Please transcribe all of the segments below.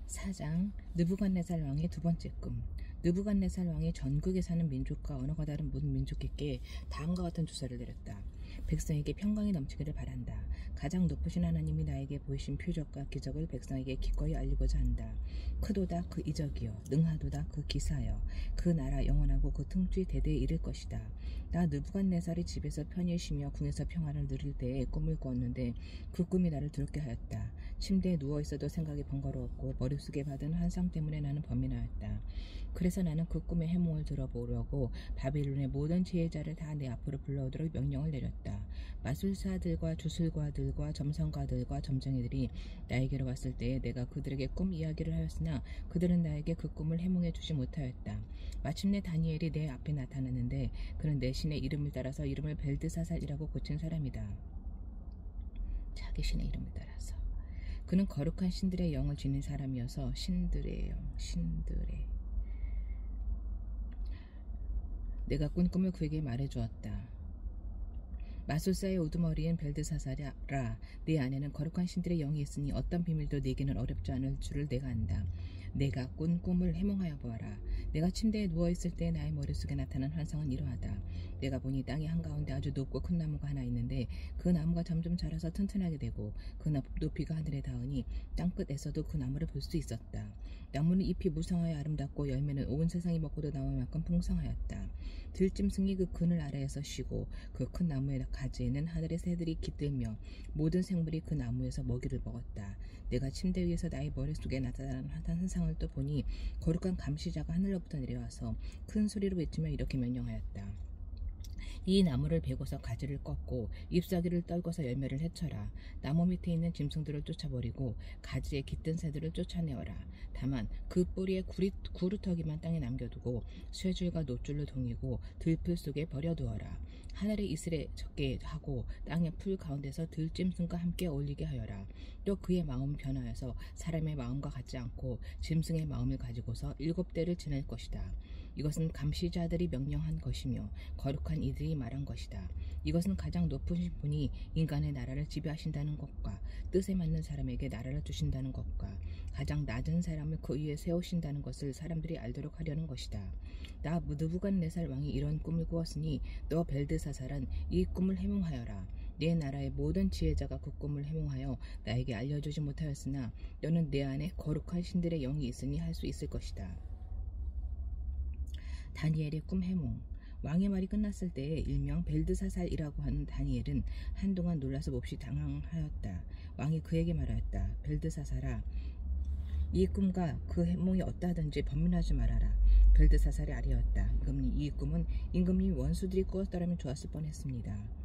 4장 느부갓네살 왕의 두 번째 꿈. 느부갓네살 왕이 전국에 사는 민족과 언어가 다른 모든 민족에게 다음과 같은 주사를 내렸다. 백성에게 평강이 넘치기를 바란다. 가장 높으신 하나님이 나에게 보이신 표적과 기적을 백성에게 기꺼이 알리고자 한다. 크도다 그 이적이여, 능하도다 그 기사여. 그 나라 영원하고 그 통치 대대에 이를 것이다. 나 느부갓네살이 집에서 편히 쉬며 궁에서 평화를 누릴 때에 꿈을 꾸었는데 그 꿈이 나를 두렵게 하였다. 침대에 누워있어도 생각이 번거로웠고 머릿속에 받은 환상 때문에 나는 범이 나였다. 그래서 나는 그 꿈의 해몽을 들어보려고 바빌론의 모든 지혜자를 다 내 앞으로 불러오도록 명령을 내렸다. 마술사들과 주술가들과 점성가들과 점쟁이들이 나에게로 왔을 때에 내가 그들에게 꿈 이야기를 하였으나 그들은 나에게 그 꿈을 해몽해 주지 못하였다. 마침내 다니엘이 내 앞에 나타났는데 그는 내 신의 이름을 따라서 이름을 벨드사살이라고 고친 사람이다. 자기 신의 이름을 따라서. 그는 거룩한 신들의 영을 지닌 사람이어서 신들의 영, 신들의. 내가 꾼 꿈을 그에게 말해주었다. 마술사의 우두머리인 벨드사살아, 네 안에는 거룩한 신들의 영이 있으니 어떤 비밀도 네게는 어렵지 않을 줄을 내가 안다. 내가 꾼 꿈을 해몽하여 보아라. 내가 침대에 누워있을 때 나의 머릿속에 나타난 환상은 이러하다. 내가 보니 땅의 한가운데 아주 높고 큰 나무가 하나 있는데 그 나무가 점점 자라서 튼튼하게 되고 그 높이가 하늘에 닿으니 땅끝에서도 그 나무를 볼 수 있었다. 나무는 잎이 무성하여 아름답고 열매는 온 세상이 먹고도 남을 만큼 풍성하였다. 들짐승이 그 그늘 아래에서 쉬고 그 큰 나무의 가지에는 하늘의 새들이 깃들며 모든 생물이 그 나무에서 먹이를 먹었다. 내가 침대 위에서 나의 머릿속에 나타난 환상을 또 보니 거룩한 감시자가 하늘로부터 내려와서 큰 소리로 외치며 이렇게 명령하였다. 이 나무를 베고서 가지를 꺾고 잎사귀를 떨궈서 열매를 헤쳐라. 나무 밑에 있는 짐승들을 쫓아버리고 가지에 깃든 새들을 쫓아내어라. 다만 그 뿌리에 구루터기만 땅에 남겨두고 쇠줄과 놋줄로 동이고 들풀 속에 버려두어라. 하늘의 이슬에 젖게 하고 땅의 풀 가운데서 들짐승과 함께 어울리게 하여라. 또 그의 마음은 변하여서 사람의 마음과 같지 않고 짐승의 마음을 가지고서 7대를 지낼 것이다. 이것은 감시자들이 명령한 것이며 거룩한 이들이 말한 것이다. 이것은 가장 높으신 분이 인간의 나라를 지배하신다는 것과 뜻에 맞는 사람에게 나라를 주신다는 것과 가장 낮은 사람을 그 위에 세우신다는 것을 사람들이 알도록 하려는 것이다. 나 느부갓네살 왕이 이런 꿈을 꾸었으니 너 벨드사살은 이 꿈을 해몽하여라. 내 나라의 모든 지혜자가 그 꿈을 해몽하여 나에게 알려주지 못하였으나 너는 내 안에 거룩한 신들의 영이 있으니 할 수 있을 것이다. 다니엘의 꿈 해몽. 왕의 말이 끝났을 때에 일명 벨드사살이라고 하는 다니엘은 한동안 놀라서 몹시 당황하였다. 왕이 그에게 말하였다. 벨드사살아, 이 꿈과 그 해몽이 어떠하든지 범민하지 말아라. 벨드사살이 아뢰었다. 이 꿈은 임금님 원수들이 꾸었더라면 좋았을 뻔했습니다.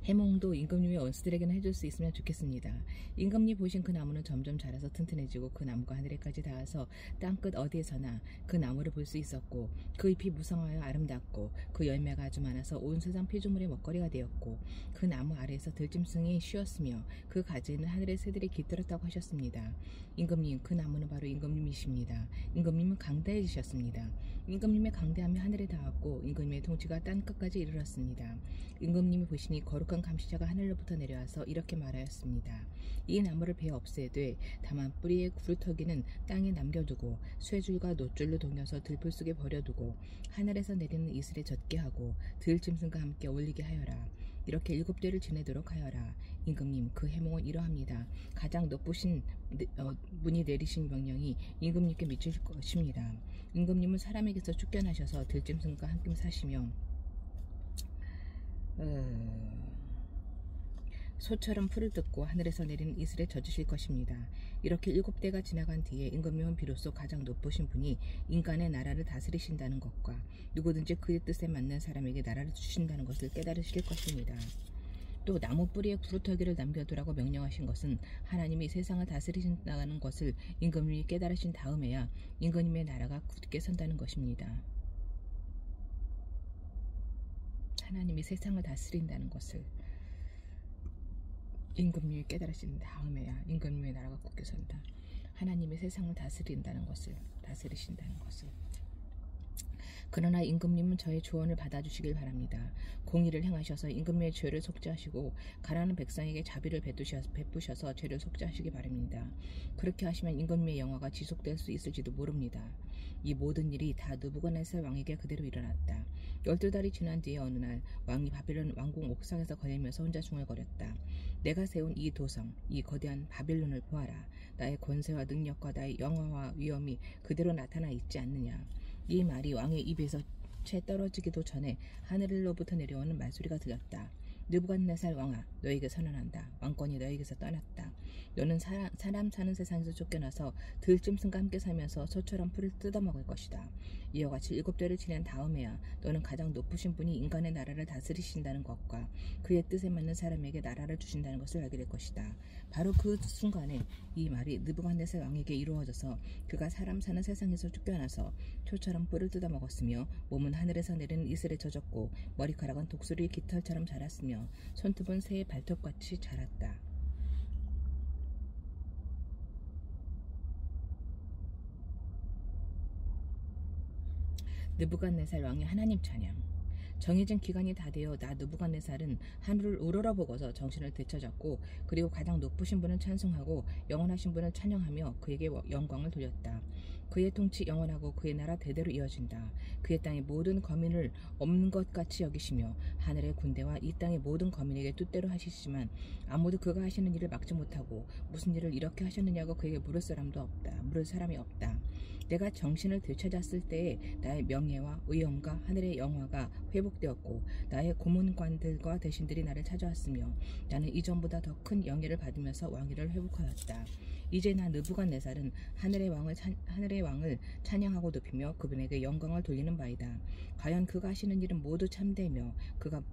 해몽도 임금님의 원수들에게는 해줄 수 있으면 좋겠습니다. 임금님 보신 그 나무는 점점 자라서 튼튼해지고 그 나무가 하늘에까지 닿아서 땅끝 어디에서나 그 나무를 볼 수 있었고 그 잎이 무성하여 아름답고 그 열매가 아주 많아서 온 세상 피조물의 먹거리가 되었고 그 나무 아래에서 들짐승이 쉬었으며 그 가지에는 하늘의 새들이 깃들었다고 하셨습니다. 임금님, 그 나무는 바로 임금님이십니다. 임금님은 강대해지셨습니다. 임금님의 강대함이 하늘에 닿았고 임금님의 통치가 땅끝까지 이르렀습니다. 임금님이 보시니 거룩한 감시자가 하늘로부터 내려와서 이렇게 말하였습니다. 이 나무를 베어 없애되 다만 뿌리의 구루터기는 땅에 남겨두고 쇠줄과 놋줄로 동여서 들풀 속에 버려두고 하늘에서 내리는 이슬에 젖게 하고 들짐승과 함께 어울리게 하여라. 이렇게 7대를 지내도록 하여라. 임금님, 그 해몽은 이러합니다. 가장 높으신 분이 내리신 명령이 임금님께 미칠 것입니다. 임금님은 사람에게서 쫓겨나셔서 들짐승과 함께 사시며 소처럼 풀을 뜯고 하늘에서 내리는 이슬에 젖으실 것입니다. 이렇게 7대가 지나간 뒤에 임금님은 비로소 가장 높으신 분이 인간의 나라를 다스리신다는 것과 누구든지 그의 뜻에 맞는 사람에게 나라를 주신다는 것을 깨달으실 것입니다. 또 나무 뿌리에 구루터기를 남겨두라고 명령하신 것은 하나님이 세상을 다스리신다는 것을 임금님이 깨달으신 다음에야 임금님의 나라가 굳게 선다는 것입니다. 하나님이 세상을 다스린다는 것을 임금님이 깨달으신 다음에야 임금님의 나라가 굳게 선다. 하나님이 세상을 다스린다는 것을, 다스리신다는 것을. 그러나 임금님은 저의 조언을 받아주시길 바랍니다. 공의를 행하셔서 임금님의 죄를 속죄하시고 가난한 백성에게 자비를 베푸셔서 죄를 속죄하시기 바랍니다. 그렇게 하시면 임금님의 영화가 지속될 수 있을지도 모릅니다. 이 모든 일이 다 느부갓네살 왕에게 그대로 일어났다. 12달이 지난 뒤에 어느 날 왕이 바빌론 왕궁 옥상에서 거닐면서 혼자 중얼거렸다. 내가 세운 이 도성, 이 거대한 바빌론을 보아라. 나의 권세와 능력과 나의 영화와 위엄이 그대로 나타나 있지 않느냐. 이 말이 왕의 입에서 채 떨어지기도 전에 하늘로부터 내려오는 말소리가 들렸다. 느부갓네살 왕아, 너에게 선언한다. 왕권이 너에게서 떠났다. 너는 사람 사는 세상에서 쫓겨나서 들짐승과 함께 살면서 소처럼 풀을 뜯어먹을 것이다. 이와 같이 7대를 지낸 다음에야 너는 가장 높으신 분이 인간의 나라를 다스리신다는 것과 그의 뜻에 맞는 사람에게 나라를 주신다는 것을 알게 될 것이다. 바로 그 순간에 이 말이 느부갓네살 왕에게 이루어져서 그가 사람 사는 세상에서 쫓겨나서 초처럼 뿔을 뜯어먹었으며 몸은 하늘에서 내리는 이슬에 젖었고 머리카락은 독수리의 깃털처럼 자랐으며 손톱은 새의 발톱같이 자랐다. 느부갓네살 왕의 하나님 찬양. 정해진 기간이 다 되어 나 느부갓네살은 하늘을 우러러보고서 정신을 되찾았고 그리고 가장 높으신 분을 찬송하고 영원하신 분을 찬양하며 그에게 영광을 돌렸다. 그의 통치 영원하고 그의 나라 대대로 이어진다. 그의 땅의 모든 거민을 없는 것 같이 여기시며 하늘의 군대와 이 땅의 모든 거민에게 뜻대로 하시지만 아무도 그가 하시는 일을 막지 못하고 무슨 일을 이렇게 하셨느냐고 그에게 물을 사람이 없다. 내가 정신을 되찾았을 때에 나의 명예와 의엄과 하늘의 영화가 회복되었고 나의 고문관들과 대신들이 나를 찾아왔으며 나는 이전보다 더 큰 영예를 받으면서 왕위를 회복하였다. 이제 나 느부갓네살은 하늘의 왕을 찬양하고 높이며 그분에게 영광을 돌리는 바이다. 과연 그가 하시는 일은 모두 참되며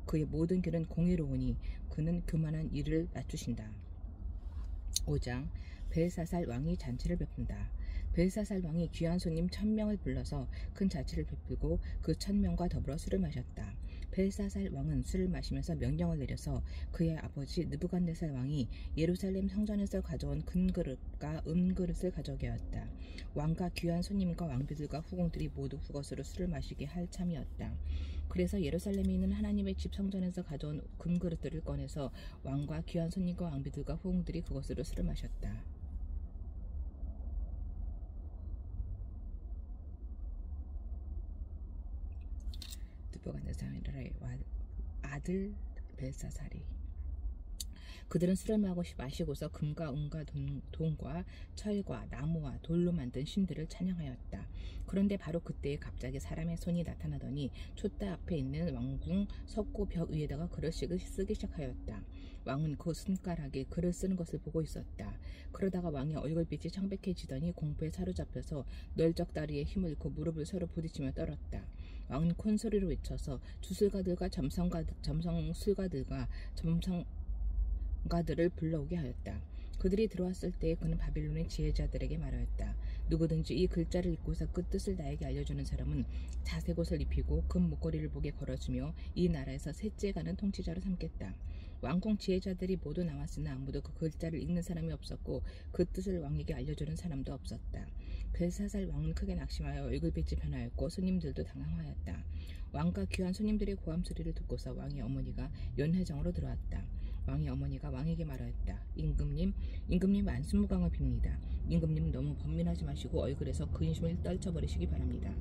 그의 모든 길은 공의로우니 그는 교만한 이를 낮추신다. 5장 벨사살 왕이 잔치를 베푼다. 벨사살 왕이 귀한 손님 1000명을 불러서 큰 잔치를 베풀고 그 1000명과 더불어 술을 마셨다. 벨사살 왕은 술을 마시면서 명령을 내려서 그의 아버지 느부갓네살 왕이 예루살렘 성전에서 가져온 금그릇과 은그릇을 가져오게 하였다. 왕과 귀한 손님과 왕비들과 후궁들이 모두 그것으로 술을 마시게 할 참이었다. 그래서 예루살렘에 있는 하나님의 집 성전에서 가져온 금그릇들을 꺼내서 왕과 귀한 손님과 왕비들과 후궁들이 그것으로 술을 마셨다. 느부갓네살의 아들 벨사살이 그들은 술을 마시고서 금과 은과 동과 철과 나무와 돌로 만든 신들을 찬양하였다. 그런데 바로 그때에 갑자기 사람의 손이 나타나더니 촛대 앞에 있는 왕궁 석고 벽 위에다가 그릇을 쓰기 시작하였다. 왕은 그 손가락에 글을 쓰는 것을 보고 있었다. 그러다가 왕의 얼굴빛이 창백해지더니 공포에 사로잡혀서 널쩍다리에 힘을 잃고 무릎을 서로 부딪히며 떨었다. 왕은 큰 소리로 외쳐서 주술가들과 점성술가들과 점성가들을 불러오게 하였다. 그들이 들어왔을 때 그는 바빌론의 지혜자들에게 말하였다. 누구든지 이 글자를 읽고서 그 뜻을 나에게 알려주는 사람은 자색 옷을 입히고 금 목걸이를 목에 걸어주며 이 나라에서 셋째 가는 통치자로 삼겠다. 왕궁 지혜자들이 모두 나왔으나 아무도 그 글자를 읽는 사람이 없었고 그 뜻을 왕에게 알려주는 사람도 없었다. 벨사살 왕은 크게 낙심하여 얼굴빛이 변하였고 손님들도 당황하였다. 왕과 귀한 손님들의 고함 소리를 듣고서 왕의 어머니가 연회장으로 들어왔다. 왕의 어머니가 왕에게 말하였다. 임금님 만수무강을 빕니다. 임금님 너무 번민하지 마시고 얼굴에서 근심을 떨쳐버리시기 바랍니다.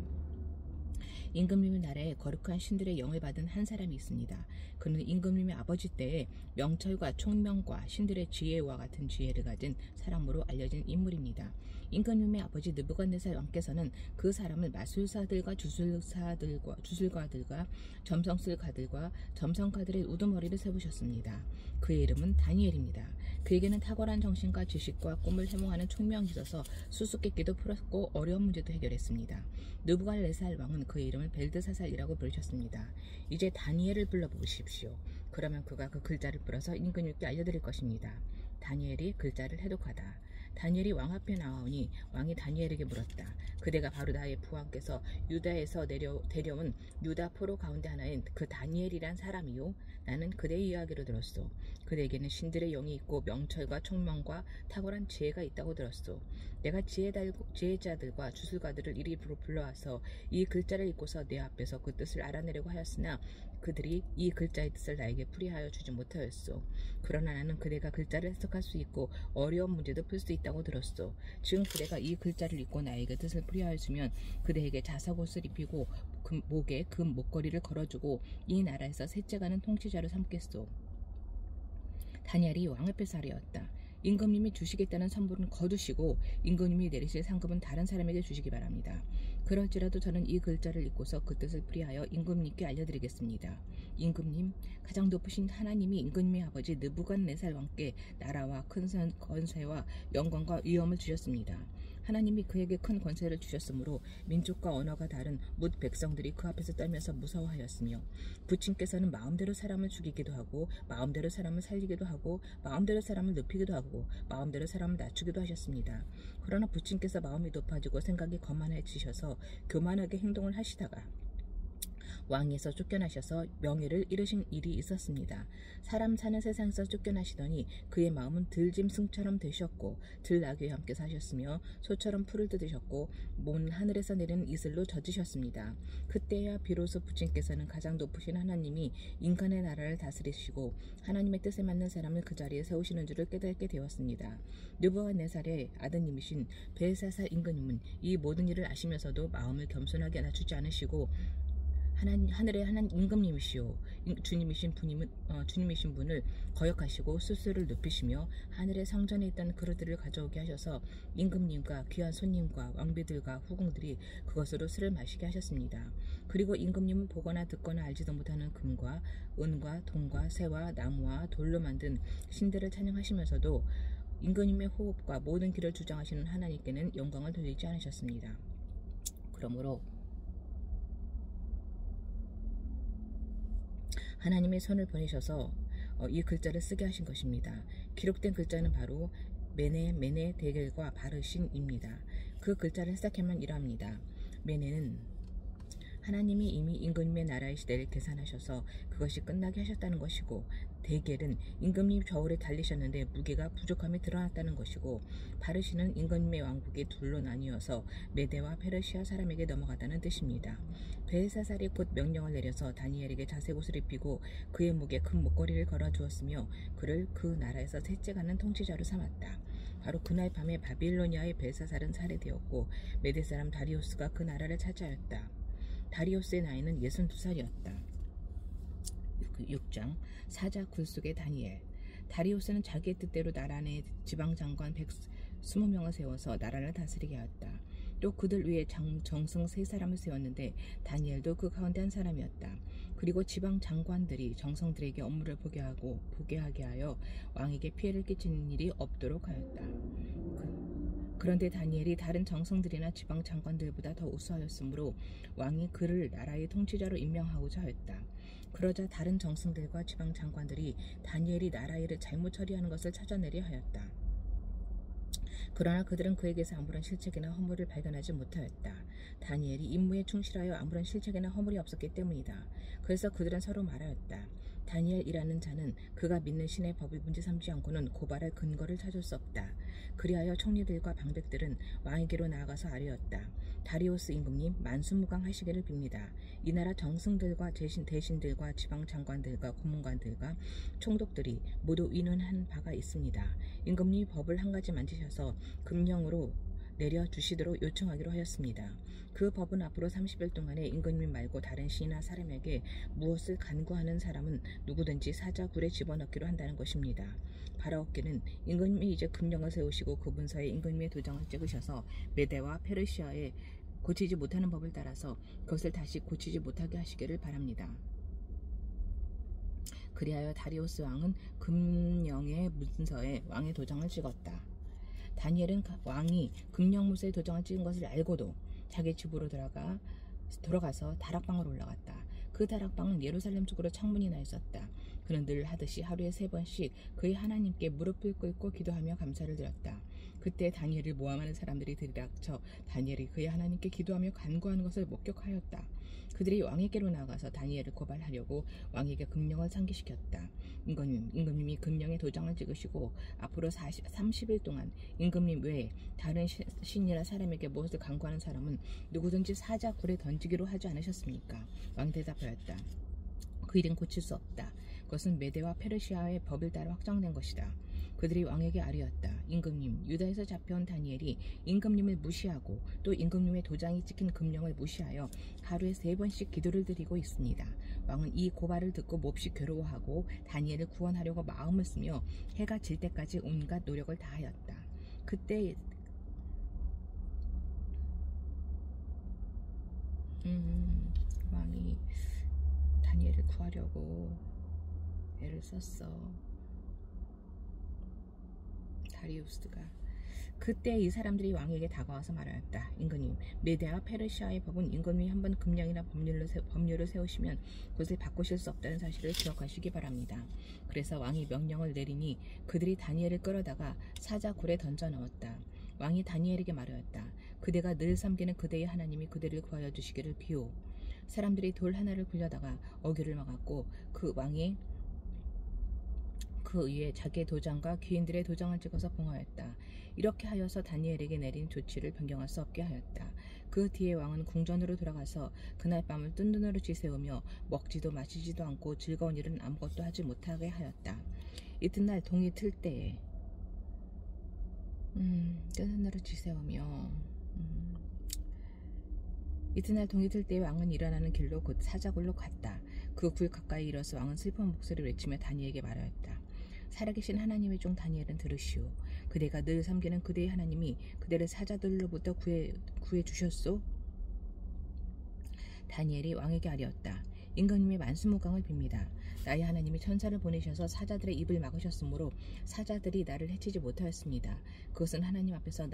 임금님의 나라에 거룩한 신들의 영을 받은 한 사람이 있습니다. 그는 임금님의 아버지 때에 명철과 총명과 신들의 지혜와 같은 지혜를 가진 사람으로 알려진 인물입니다. 임금님의 아버지 느부갓네살 왕께서는 그 사람을 마술사들과 주술가들과 점성술가들과 점성가들의 우두머리를 세우셨습니다. 그의 이름은 다니엘입니다. 그에게는 탁월한 정신과 지식과 꿈을 해몽하는 총명이 있어서 수수께끼도 풀었고 어려운 문제도 해결했습니다. 느부갓네살 왕은 그의 이름을 벨드사살이라고 부르셨습니다. 이제 다니엘을 불러보십시오. 그러면 그가 그 글자를 풀어서 임금님께 알려드릴 것입니다. 다니엘이 글자를 해독하다. 다니엘이 왕 앞에 나오니 왕이 다니엘에게 물었다. 그대가 바로 나의 부왕께서 유다에서 데려온 유다 포로 가운데 하나인 그 다니엘이란 사람이요? 나는 그대의 이야기를 들었소. 그대에게는 신들의 영이 있고 명철과 총명과 탁월한 지혜가 있다고 들었소. 내가 지혜자들과 주술가들을 이리 불러와서 이 글자를 읽고서 내 앞에서 그 뜻을 알아내려고 하였으나 그들이 이 글자의 뜻을 나에게 풀이하여 주지 못하였소. 그러나 나는 그대가 글자를 해석할 수 있고 어려운 문제도 풀 수 있다고 들었소. 지금 그대가 이 글자를 읽고 나에게 뜻을 풀이하여 주면 그대에게 자석옷을 입히고 목에 금 목걸이를 걸어주고 이 나라에서 셋째가는 통치자로 삼겠소. 다니엘이 왕 앞에서 아뢰었다. 임금님이 주시겠다는 선물은 거두시고 임금님이 내리실 상급은 다른 사람에게 주시기 바랍니다. 그럴지라도 저는 이 글자를 읽고서 그 뜻을 풀이하여 임금님께 알려드리겠습니다. 임금님, 가장 높으신 하나님이 임금님의 아버지 느부갓네살 왕께 나라와 큰 권세와 영광과 위엄을 주셨습니다. 하나님이 그에게 큰 권세를 주셨으므로 민족과 언어가 다른 뭇 백성들이 그 앞에서 떨면서 무서워하였으며 부친께서는 마음대로 사람을 죽이기도 하고 마음대로 사람을 살리기도 하고 마음대로 사람을 높이기도 하고 마음대로 사람을 낮추기도 하셨습니다. 그러나 부친께서 마음이 높아지고 생각이 거만해지셔서 교만하게 행동을 하시다가 왕에서 쫓겨나셔서 명예를 잃으신 일이 있었습니다. 사람 사는 세상에서 쫓겨나시더니 그의 마음은 들짐승처럼 되셨고 들나귀와 함께 사셨으며 소처럼 풀을 뜯으셨고 몸은 하늘에서 내리는 이슬로 젖으셨습니다. 그때야 비로소 부친께서는 가장 높으신 하나님이 인간의 나라를 다스리시고 하나님의 뜻에 맞는 사람을 그 자리에 세우시는 줄을 깨닫게 되었습니다. 느부갓네살의 아드님이신 벨사살 임금님은 이 모든 일을 아시면서도 마음을 겸손하게 낮추지 않으시고 하늘의 하나님 임금님이시오 주님이신 분을 거역하시고 스스로를 높이시며 하늘의 성전에 있던 그릇들을 가져오게 하셔서 임금님과 귀한 손님과 왕비들과 후궁들이 그것으로 술을 마시게 하셨습니다. 그리고 임금님은 보거나 듣거나 알지도 못하는 금과 은과 동과 새와 나무와 돌로 만든 신들을 찬양하시면서도 임금님의 호흡과 모든 길을 주장하시는 하나님께는 영광을 돌리지 않으셨습니다. 그러므로 하나님의 손을 보내셔서 이 글자를 쓰게 하신 것입니다. 기록된 글자는 바로 메네 데겔과 바르신입니다. 그 글자를 해석하면 이러합니다. 메네는 하나님이 이미 임금님의 나라의 시대를 계산하셔서 그것이 끝나게 하셨다는 것이고, 데겔은 임금님 저울에 달리셨는데 무게가 부족함이 드러났다는 것이고, 바르신은 임금님의 왕국이 둘로 나뉘어서 메데와 페르시아 사람에게 넘어갔다는 뜻입니다. 벨사살이 곧 명령을 내려서 다니엘에게 자색 옷을 입히고 그의 목에 큰 목걸이를 걸어주었으며 그를 그 나라에서 셋째가는 통치자로 삼았다. 바로 그날 밤에 바빌로니아의 벨사살은 살해되었고 메데 사람 다리우스가 그 나라를 차지하였다. 다리우스의 나이는 62살이었다. 6장 사자 굴속의 다니엘. 다리우스는 자기의 뜻대로 나라 내 지방장관 120명을 세워서 나라를 다스리게 하였다. 또 그들 위에 정승 3사람을 세웠는데 다니엘도 그 가운데 한 사람이었다. 그리고 지방 장관들이 정성들에게 업무를 보게 하게 하여 왕에게 피해를 끼치는 일이 없도록 하였다. 그런데 다니엘이 다른 정성들이나 지방 장관들보다 더 우수하였으므로 왕이 그를 나라의 통치자로 임명하고자 하였다. 그러자 다른 정승들과 지방 장관들이 다니엘이 나라 일을 잘못 처리하는 것을 찾아내려 하였다. 그러나 그들은 그에게서 아무런 실책이나 허물을 발견하지 못하였다. 다니엘이 임무에 충실하여 아무런 실책이나 허물이 없었기 때문이다. 그래서 그들은 서로 말하였다. 다니엘이라는 자는 그가 믿는 신의 법을 문제 삼지 않고는 고발할 근거를 찾을 수 없다. 그리하여 총리들과 방백들은 왕에게로 나아가서 아뢰었다. 다리우스 임금님, 만수무강하시기를 빕니다. 이 나라 정승들과 대신들과 지방장관들과 고문관들과 총독들이 모두 의논한 바가 있습니다. 임금님이 법을 한 가지 만지셔서 금령으로 내려주시도록 요청하기로 하였습니다. 그 법은 앞으로 30일 동안에 임금님 말고 다른 시나 사람에게 무엇을 간구하는 사람은 누구든지 사자굴에 집어넣기로 한다는 것입니다. 바라옵기는 임금님이 이제 금령을 세우시고 그 문서에 임금님의 도장을 찍으셔서 메데와 페르시아에 고치지 못하는 법을 따라서 그것을 다시 고치지 못하게 하시기를 바랍니다. 그리하여 다리우스 왕은 금령의 문서에 왕의 도장을 찍었다. 다니엘은 왕이 금령문서에 도장을 찍은 것을 알고도 자기 집으로 돌아가서 다락방으로 올라갔다. 그 다락방은 예루살렘 쪽으로 창문이 나 있었다. 그는 늘 하듯이 하루에 3번씩 그의 하나님께 무릎을 꿇고 기도하며 감사를 드렸다. 그때 다니엘을 모함하는 사람들이 들이닥쳐 다니엘이 그의 하나님께 기도하며 간구하는 것을 목격하였다. 그들이 왕에게로 나가서 다니엘을 고발하려고 왕에게 금령을 상기시켰다. 임금님이 금령에 도장을 찍으시고 앞으로 30일 동안 임금님 외에 다른 신이나 사람에게 무엇을 간구하는 사람은 누구든지 사자 굴에 던지기로 하지 않으셨습니까? 왕이 대답하였다. 그 일은 고칠 수 없다. 그것은 메대와 페르시아의 법을 따라 확정된 것이다. 그들이 왕에게 아뢰었다. 임금님, 유다에서 잡혀온 다니엘이 임금님을 무시하고 또 임금님의 도장이 찍힌 금령을 무시하여 하루에 3번씩 기도를 드리고 있습니다. 왕은 이 고발을 듣고 몹시 괴로워하고 다니엘을 구원하려고 마음을 쓰며 해가 질 때까지 온갖 노력을 다하였다. 그때 왕이 다니엘을 구하려고 애를 썼어. 다리우스가. 그때 이 사람들이 왕에게 다가와서 말하였다. 임금님, 메대와 페르시아의 법은 임금님이 한번 금령이나 법률을 세우시면 그것을 바꾸실 수 없다는 사실을 기억하시기 바랍니다. 그래서 왕이 명령을 내리니 그들이 다니엘을 끌어다가 사자굴에 던져 넣었다. 왕이 다니엘에게 말하였다. 그대가 늘 섬기는 그대의 하나님이 그대를 구하여 주시기를 비오. 사람들이 돌 하나를 굴려다가 어귀를 막았고 그 왕이 그 위에 자기의 도장과 귀인들의 도장을 찍어서 봉하였다. 이렇게 하여서 다니엘에게 내린 조치를 변경할 수 없게 하였다. 그 뒤에 왕은 궁전으로 돌아가서 그날 밤을 뜬 눈으로 지새우며 먹지도 마시지도 않고 즐거운 일은 아무것도 하지 못하게 하였다. 이튿날 동이 틀 때에 뜬 눈으로 지새우며 이튿날 동이 틀 때에 왕은 일어나는 길로 곧 사자굴로 갔다. 그 굴 가까이 이르러서 왕은 슬픈 목소리를 외치며 다니엘에게 말하였다. 살아계신 하나님의 종 다니엘은 들으시오. 그대가 늘 섬기는 그대의 하나님이 그대를 사자들로부터 구해 주셨소? 다니엘이 왕에게 아뢰었다. 임금님의 만수무강을 빕니다. 나의 하나님이 천사를 보내셔서 사자들의 입을 막으셨으므로 사자들이 나를 해치지 못하였습니다. 그것은 하나님 앞에서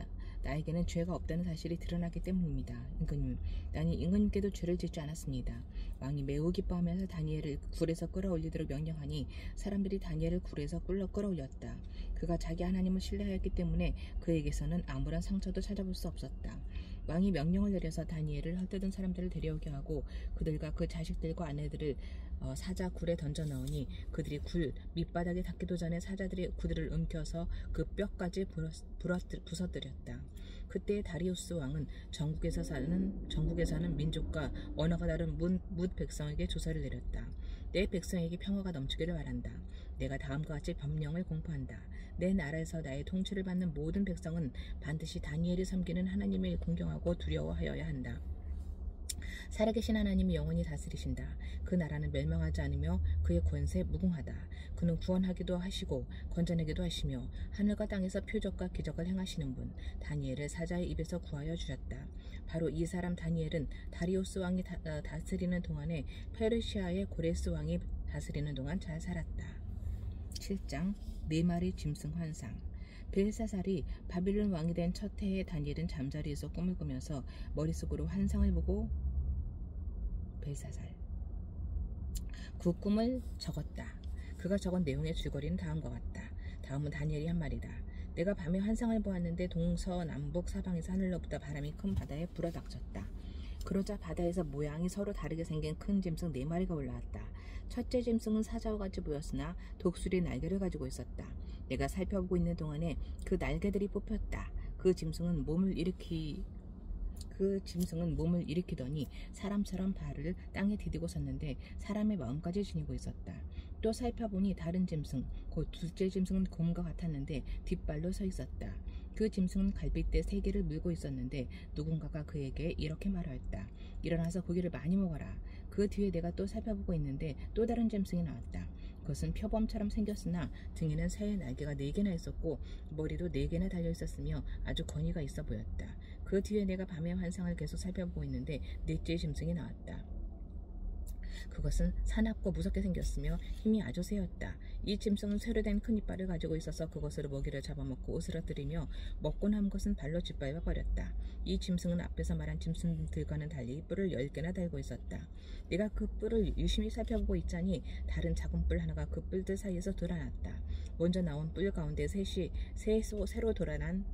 나에게는 죄가 없다는 사실이 드러나기 때문입니다. 임금님, 나는 임금님께도 죄를 짓지 않았습니다. 왕이 매우 기뻐하면서 다니엘을 굴에서 끌어올리도록 명령하니 사람들이 다니엘을 굴에서 끌어올렸다. 그가 자기 하나님을 신뢰하였기 때문에 그에게서는 아무런 상처도 찾아볼 수 없었다. 왕이 명령을 내려서 다니엘을 헐뜯은 사람들을 데려오게 하고 그들과 그 자식들과 아내들을 사자 굴에 던져 넣으니 그들이 굴 밑바닥에 닿기도 전에 사자들이 그들을 움켜서 그 뼈까지 부서뜨렸다. 그때 다리우스 왕은 전국에서 사는 민족과 언어가 다른 뭇 백성에게 조사를 내렸다. 내 백성에게 평화가 넘치기를 바란다. 내가 다음과 같이 법령을 공포한다. 내 나라에서 나의 통치를 받는 모든 백성은 반드시 다니엘이 섬기는 하나님을 공경하고 두려워하여야 한다. 살아계신 하나님이 영원히 다스리신다. 그 나라는 멸망하지 않으며 그의 권세 무궁하다. 그는 구원하기도 하시고 건져내기도 하시며 하늘과 땅에서 표적과 기적을 행하시는 분, 다니엘을 사자의 입에서 구하여 주셨다. 바로 이 사람 다니엘은 다리우스 왕이 다스리는 동안에 페르시아의 고레스 왕이 다스리는 동안 잘 살았다. 7장 4마리 짐승 환상. 벨사살이 바빌론 왕이 된 첫 해에 다니엘은 잠자리에서 꿈을 꾸면서 머릿속으로 환상을 보고 벨사살 그 꿈을 적었다. 그가 적은 내용의 줄거리는 다음과 같다. 다음은 다니엘이 한 말이다. 내가 밤에 환상을 보았는데 동서남북 사방에서 하늘로부터 바람이 큰 바다에 불어닥쳤다. 그러자 바다에서 모양이 서로 다르게 생긴 큰 짐승 4마리가 올라왔다. 첫째 짐승은 사자와 같이 보였으나 독수리의 날개를 가지고 있었다. 내가 살펴보고 있는 동안에 그 날개들이 뽑혔다. 그 짐승은 몸을 일으키더니 사람처럼 발을 땅에 디디고 섰는데 사람의 마음까지 지니고 있었다. 또 살펴보니 다른 짐승, 곧 둘째 짐승은 곰과 같았는데 뒷발로 서 있었다. 그 짐승은 갈빗대 3개를 물고 있었는데 누군가가 그에게 이렇게 말하였다. 일어나서 고기를 많이 먹어라. 그 뒤에 내가 또 살펴보고 있는데 또 다른 짐승이 나왔다. 그것은 표범처럼 생겼으나 등에는 새의 날개가 4개나 있었고 머리도 4개나 달려 있었으며 아주 권위가 있어 보였다. 그 뒤에 내가 밤의 환상을 계속 살펴보고 있는데 넷째 짐승이 나왔다. 그것은 사납고 무섭게 생겼으며 힘이 아주 세었다. 이 짐승은 쇠로 된 큰 이빨을 가지고 있어서 그것으로 먹이를 잡아먹고 으스러뜨리며 먹고 남은 것은 발로 짓밟아 버렸다. 이 짐승은 앞에서 말한 짐승들과는 달리 뿔을 10개나 달고 있었다. 내가 그 뿔을 유심히 살펴보고 있자니 다른 작은 뿔 하나가 그 뿔들 사이에서 돌아났다. 먼저 나온 뿔 가운데 새로 돋아난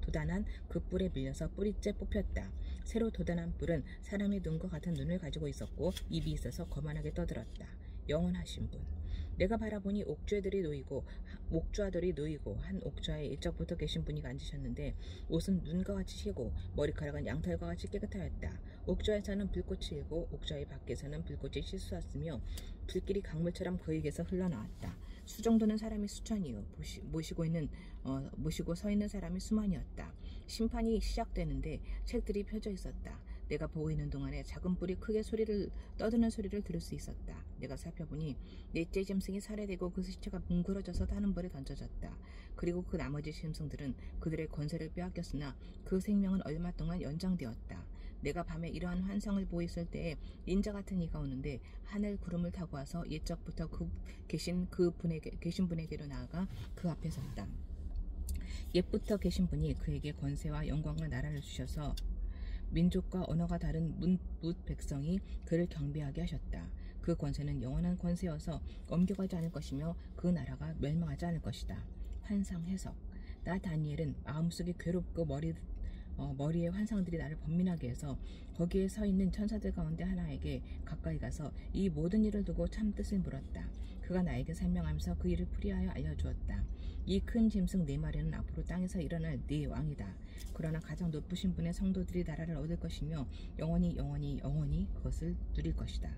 그 뿔에 밀려서 뿌리째 뽑혔다. 새로 돋아난 뿔은 사람의 눈과 같은 눈을 가지고 있었고 입이 있어서 거만하게 떠들었다. 영원하신 분. 내가 바라보니 옥좌들이 놓이고 한 옥좌에 일적부터 계신 분이 앉으셨는데 옷은 눈과 같이 희고 머리카락은 양털과 같이 깨끗하였다. 옥좌에서는 불꽃이 일고 옥좌의 밖에서는 불꽃이 씻어왔으며 불길이 강물처럼 그에게서 흘러나왔다. 수정도는 사람이 수천이요 모시고 서 있는 사람이 수만이었다. 심판이 시작되는데 책들이 펴져 있었다. 내가 보고 있는 동안에 작은 뿔이 크게 떠드는 소리를 들을 수 있었다. 내가 살펴보니 넷째 짐승이 살해되고 그 시체가 뭉그러져서 타는 불에 던져졌다. 그리고 그 나머지 짐승들은 그들의 권세를 빼앗겼으나 그 생명은 얼마 동안 연장되었다. 내가 밤에 이러한 환상을 보고 있을 때에 인자 같은 이가 오는데 하늘 구름을 타고 와서 옛적부터 계신 분에게로 나아가 그 앞에 섰다. 옛부터 계신 분이 그에게 권세와 영광과 나라를 주셔서 민족과 언어가 다른 뭇 백성이 그를 경배하게 하셨다. 그 권세는 영원한 권세여서 엄격하지 않을 것이며 그 나라가 멸망하지 않을 것이다. 환상 해석. 나 다니엘은 마음속에 괴롭고 머리에 환상들이 나를 번민하게 해서 거기에 서 있는 천사들 가운데 하나에게 가까이 가서 이 모든 일을 두고 참 뜻을 물었다. 그가 나에게 설명하면서 그 일을 풀이하여 알려주었다. 이 큰 짐승 4마리는 앞으로 땅에서 일어날 네 왕이다. 그러나 가장 높으신 분의 성도들이 나라를 얻을 것이며 영원히 그것을 누릴 것이다.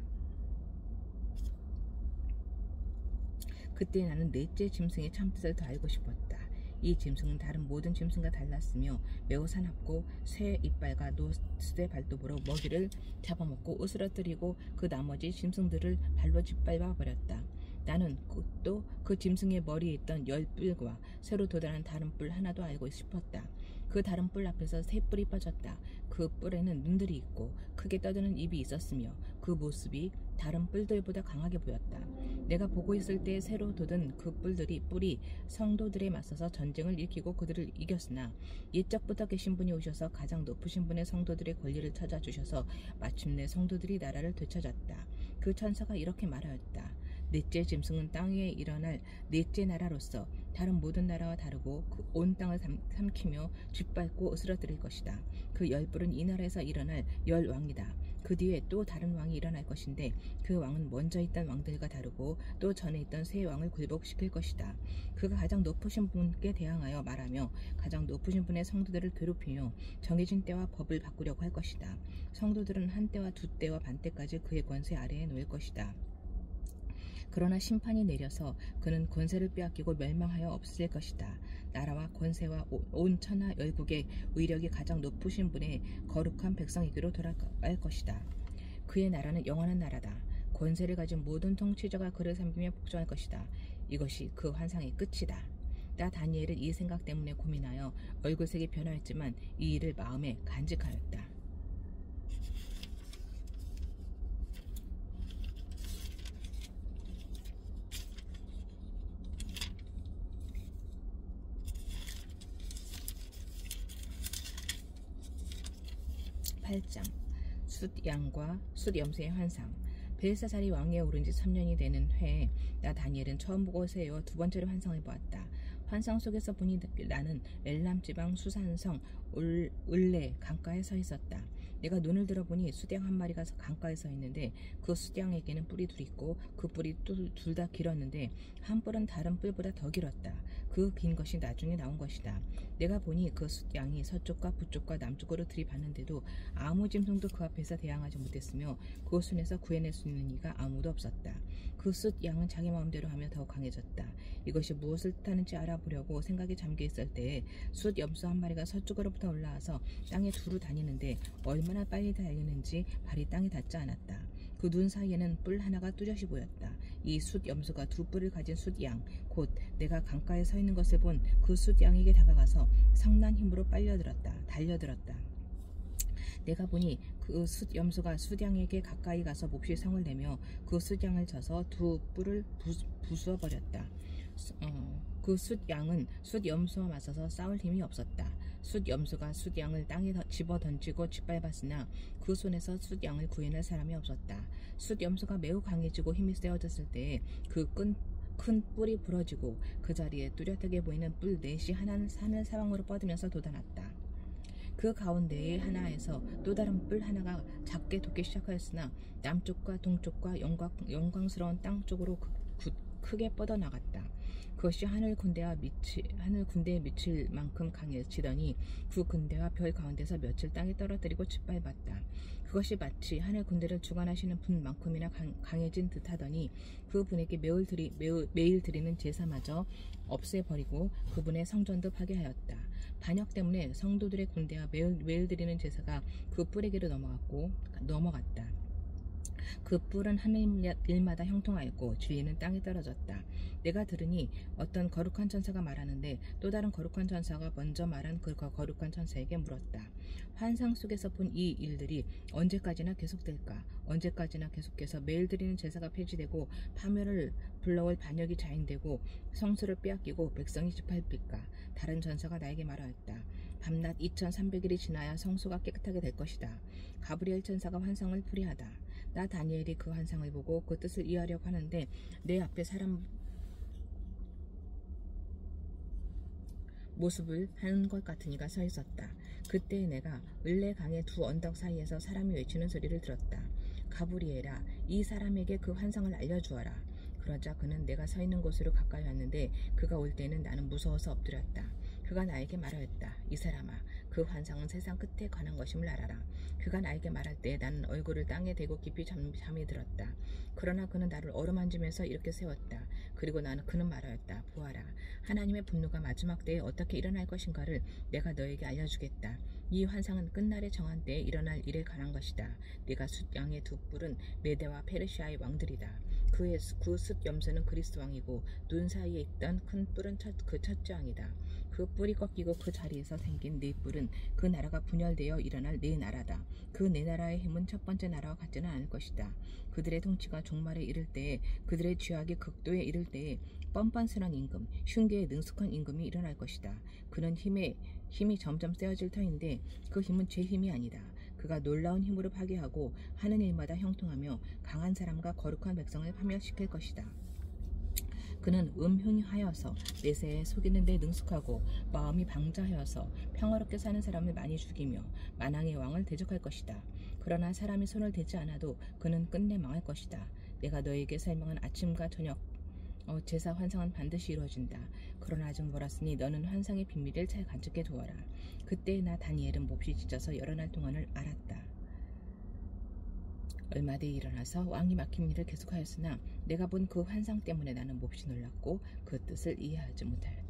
그때 나는 넷째 짐승의 참뜻을 더 알고 싶었다. 이 짐승은 다른 모든 짐승과 달랐으며 매우 사납고 새 이빨과 노스의 발톱으로 먹이를 잡아먹고 으스러뜨리고 그 나머지 짐승들을 발로 짓밟아 버렸다. 나는 또 그 짐승의 머리에 있던 10뿔과 새로 돋아난 다른 뿔 하나도 알고 싶었다. 그 다른 뿔 앞에서 새 뿔이 빠졌다. 그 뿔에는 눈들이 있고 크게 떠드는 입이 있었으며 그 모습이 다른 뿔들보다 강하게 보였다. 내가 보고 있을 때 새로 돋은 그 뿔이 성도들에 맞서서 전쟁을 일으키고 그들을 이겼으나 옛적부터 계신 분이 오셔서 가장 높으신 분의 성도들의 권리를 찾아주셔서 마침내 성도들이 나라를 되찾았다. 그 천사가 이렇게 말하였다. 넷째 짐승은 땅 위에 일어날 넷째 나라로서 다른 모든 나라와 다르고 온 땅을 삼키며 짓밟고 으스러뜨릴 것이다. 그 10뿔은 이 나라에서 일어날 10왕이다. 그 뒤에 또 다른 왕이 일어날 것인데 그 왕은 먼저 있던 왕들과 다르고 또 전에 있던 새 왕을 굴복시킬 것이다. 그가 가장 높으신 분께 대항하여 말하며 가장 높으신 분의 성도들을 괴롭히며 정해진 때와 법을 바꾸려고 할 것이다. 성도들은 한 때와 두 때와 반 때까지 그의 권세 아래에 놓일 것이다. 그러나 심판이 내려서 그는 권세를 빼앗기고 멸망하여 없어질 것이다. 나라와 권세와 온 천하 열국의 의력이 가장 높으신 분의 거룩한 백성에게로 돌아갈 것이다. 그의 나라는 영원한 나라다. 권세를 가진 모든 통치자가 그를 섬기며 복종할 것이다. 이것이 그 환상의 끝이다. 나 다니엘은 이 생각 때문에 고민하여 얼굴색이 변화했지만 이 일을 마음에 간직하였다. 8장 숫양과 숫염소의 환상. 벨사살이 왕위에 오른 지 3년이 되는 해에 나 다니엘은 처음 보고 새어 두 번째로 환상을 보았다. 환상 속에서 보니 나는 엘람 지방 수산성 을레 강가에 서 있었다. 내가 눈을 들어보니 숫양 한 마리가 강가에 서 있는데 그 숫양에게는 뿔이 둘 있고 그 뿔이 둘 다 길었는데 한 뿔은 다른 뿔보다 더 길었다. 그 긴 것이 나중에 나온 것이다. 내가 보니 그 숫양이 서쪽과 북쪽과 남쪽으로 들이받는데도 아무 짐승도 그 앞에서 대항하지 못했으며 그 손에서 구해낼 수 있는 이가 아무도 없었다. 그 숫양은 자기 마음대로 하며 더욱 강해졌다. 이것이 무엇을 뜻하는지 알아보려고 생각에 잠겨있을 때에 숫염소 한 마리가 서쪽으로부터 올라와서 땅에 두루 다니는데 얼마나 빨리 달리는지 발이 땅에 닿지 않았다. 그 눈 사이에는 뿔 하나가 뚜렷이 보였다. 이 숫염소가 두 뿔을 가진 숫양, 곧 내가 강가에 서 있는 것을 본 그 숫양에게 다가가서 성난 힘으로 달려들었다. 내가 보니 그 숫염소가 숫양에게 가까이 가서 몹시 성을 내며 그 숫양을 쳐서 두 뿔을 부수어 버렸다. 그 숫양은 숫염소와 맞서서 싸울 힘이 없었다. 숫염소가 숫양을 땅에 집어 던지고 짓밟았으나 그 손에서 숫양을 구해낼 사람이 없었다. 숫염소가 매우 강해지고 힘이 세워졌을 때에 그 큰 뿔이 부러지고 그 자리에 뚜렷하게 보이는 뿔 넷이 하늘 사방으로 뻗으면서 돋아났다. 그 가운데의 하나에서 또 다른 뿔 하나가 작게 돋기 시작하였으나 남쪽과 동쪽과 영광스러운 땅 쪽으로 크게 뻗어나갔다. 그것이 하늘 군대에 미칠 만큼 강해지더니 그 군대와 별 가운데서 며칠 땅에 떨어뜨리고 짓밟았다. 그것이 마치 하늘 군대를 주관하시는 분만큼이나 강해진 듯하더니 그 분에게 매일 드리는 제사마저 없애버리고 그분의 성전도 파괴하였다. 반역 때문에 성도들의 군대와 매일 드리는 제사가 그 뿔에게로 넘어갔다. 그 뿔은 하는 일마다 형통하였고 진리는 땅에 떨어졌다. 내가 들으니 어떤 거룩한 천사가 말하는데 또 다른 거룩한 천사가 먼저 말한 그 거룩한 천사에게 물었다. 환상 속에서 본 이 일들이 언제까지나 계속될까? 언제까지나 계속해서 매일 드리는 제사가 폐지되고 파멸을 불러올 반역이 자행되고 성수를 빼앗기고 백성이 짓밟힐까? 다른 천사가 나에게 말하였다. 밤낮 2300일이 지나야 성소가 깨끗하게 될 것이다. 가브리엘 천사가 환상을 풀이하다. 나 다니엘이 그 환상을 보고 그 뜻을 이해하려고 하는데 내 앞에 사람 모습을 하는 것 같은 이가 서 있었다. 그때 내가 을레강의 두 언덕 사이에서 사람이 외치는 소리를 들었다. 가브리엘아, 이 사람에게 그 환상을 알려주어라. 그러자 그는 내가 서 있는 곳으로 가까이 왔는데 그가 올 때는 나는 무서워서 엎드렸다. 그가 나에게 말하였다. 이 사람아, 그 환상은 세상 끝에 관한 것임을 알아라. 그가 나에게 말할 때 나는 얼굴을 땅에 대고 깊이 잠이 들었다. 그러나 그는 나를 어루만지면서 이렇게 세웠다. 그리고 그는 말하였다. 보아라, 하나님의 분노가 마지막 때에 어떻게 일어날 것인가를 내가 너에게 알려주겠다. 이 환상은 끝날에 정한 때에 일어날 일에 관한 것이다. 네가 숫양의 두 뿔은 메대와 페르시아의 왕들이다. 그 숫염소는 그리스 왕이고 눈 사이에 있던 큰 뿔은 그 첫째 왕이다. 그 뿔이 꺾이고 그 자리에서 생긴 네 뿔은 그 나라가 분열되어 일어날 네 나라다. 그 네 나라의 힘은 첫 번째 나라와 같지는 않을 것이다. 그들의 통치가 종말에 이를 때에, 그들의 죄악이 극도에 이를 때에 뻔뻔스런 임금, 흉계에 능숙한 임금이 일어날 것이다. 그는 힘이 점점 세어질 터인데 그 힘은 제 힘이 아니다. 그가 놀라운 힘으로 파괴하고 하는 일마다 형통하며 강한 사람과 거룩한 백성을 파멸시킬 것이다. 그는 음흉하여서 내세에 속이는 데 능숙하고 마음이 방자하여서 평화롭게 사는 사람을 많이 죽이며 만왕의 왕을 대적할 것이다. 그러나 사람이 손을 대지 않아도 그는 끝내 망할 것이다. 내가 너에게 설명한 아침과 저녁 제사 환상은 반드시 이루어진다. 그러나 아직 멀었으니 너는 환상의 비밀을 잘 간직해 두어라. 그때 나 다니엘은 몹시 지쳐서 여러 날 동안을 앓았다. 얼마 뒤에 일어나서 왕이 맡긴 일을 계속하였으나 내가 본 그 환상 때문에 나는 몹시 놀랐고 그 뜻을 이해하지 못하였다.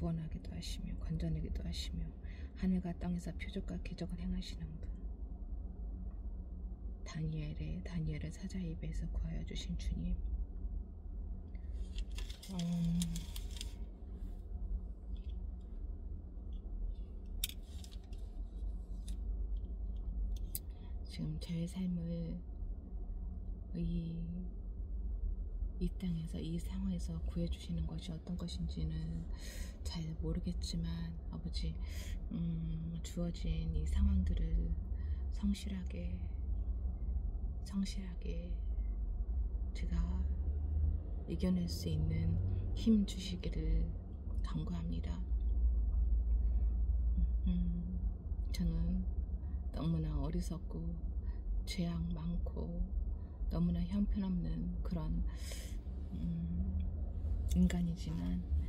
구원하기도 하시며 건져내기도 하시며 하늘과 땅에서 표적과 기적을 행하시는 분, 다니엘의 사자 입에서 구하여 주신 주님, 지금 저의 삶을 이 땅에서 이 상황에서 구해주시는 것이 어떤 것인지는 잘 모르겠지만 아버지, 주어진 이 상황들을 성실하게 제가 이겨낼 수 있는 힘 주시기를 간구합니다. 저는 너무나 어리석고 죄악 많고 너무나 형편없는 그런 인간이지만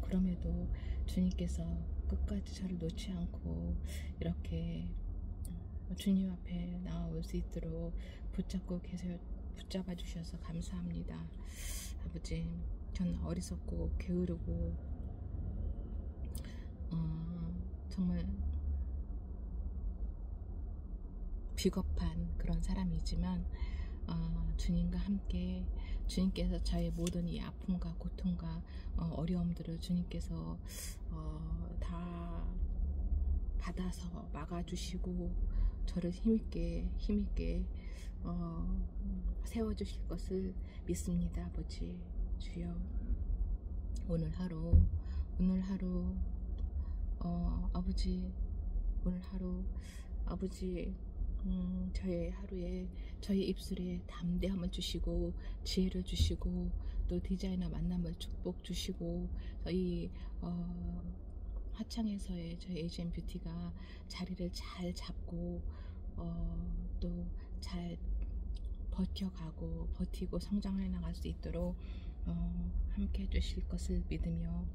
그럼에도 주님께서 끝까지 저를 놓지 않고 이렇게 주님 앞에 나올 수 있도록 붙잡아 주셔서 감사합니다. 아버지, 저는 어리석고 게으르고 정말 비겁한 그런 사람이지만 주님과 함께 주님께서 저의 모든 이 아픔과 고통과 어려움들을 주님께서 다 받아서 막아주시고 저를 힘있게 세워주실 것을 믿습니다. 아버지, 주여, 오늘 하루 아버지, 오늘 하루 아버지, 저의 하루에 저의 입술에 담대함을 주시고 지혜를 주시고 또 디자이너 만남을 축복 주시고 저희 화창에서의 저희 에이지앤 뷰티가 자리를 잘 잡고 또 잘 버티고 성장해 나갈 수 있도록 함께 해주실 것을 믿으며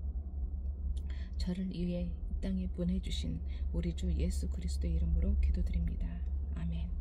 저를 위해 이 땅에 보내주신 우리 주 예수 그리스도의 이름으로 기도드립니다. 아멘.